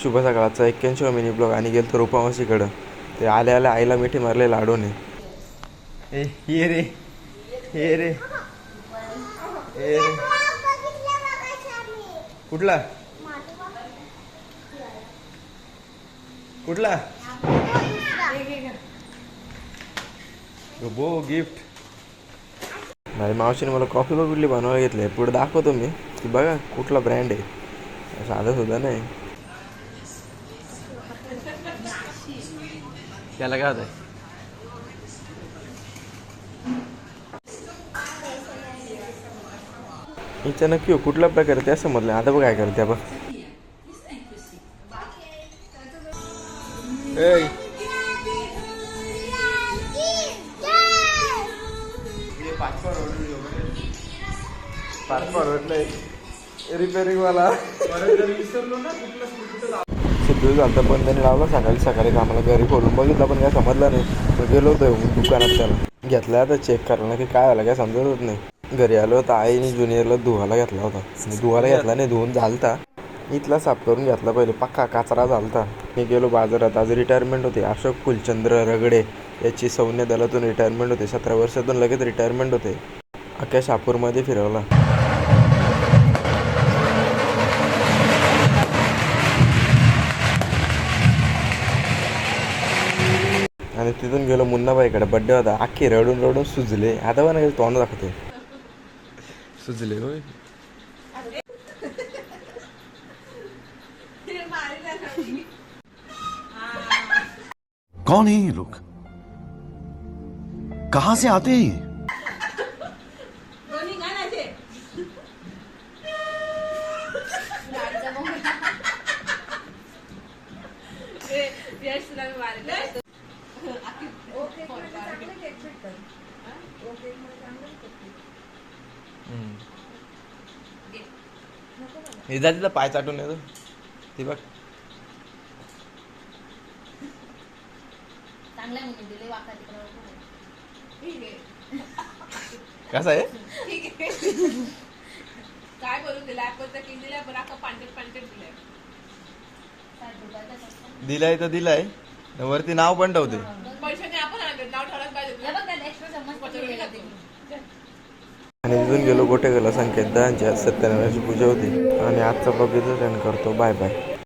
शुभ सकाळचा 81 mini blog आणि गेलो रूपामावशीकडं. ते आल्या आल्या आईला मिठी मारले लाडूने. ये रे ये रे ये रे. कुठला कुठला बो गिफ्ट. नाही मावशीने मला कॉफी कुठली बनवायला घेतली आहे. पुढे दाखवतो मी की बघा कुठला ब्रँड आहे. साधा सुद्धा नाही. त्याला काय होतं हिच्या नक्की कुठला प्रकार आहे त्या समजलं. आता बघ काय करते बघ. रिपेअरिंग वाला सिद्धू झालं पण त्याने लावला सकाळी आम्हाला घरी खोलून बघितलं पण काय समजलं नाही. तर गेलो होतो दुकानात त्याला घेतला आता चेक करायला की काय झालं काय समजत होत नाही. घरी आलो होता आईने ज्युनियरला धुवायला घेतला होता. धुवायला घेतला नाही धुवून झालता. इथला साफ करून घेतला पहिले पक्का कचरा झालता. मी गेलो बाजारात. आज रिटायरमेंट होते अशोक फुलचंद्र रगडे याची सैन्य दलातून रिटायरमेंट होते. 17 वर्षातून लगेच रिटायरमेंट होते. अख्ख्या शहापूरमध्ये फिरवला. आणि तिथून गेलो मुन्नाबाईकडे. बड्डे होता. अख्खे रडून रडून सुजले. आता पण तोंड दाखवते सुजले होय. कौन है ये लोग? कहां से आते हैं? तिचा पाय चाटून येतो ती बघ. कसं आहे काय बोलून दिला दिलाय पण आता पांढर दिलाय तर दिलाय. वरती नाव पण ठेवते. पैशाने आपण नाव ठेवायला पाहिजे. आणि तिथून गेलो गोटे गेला संकेत दांच्या 97ची पूजा होती. आणि आजचा ब्लॉग इथं सेंड करतो. Bye bye.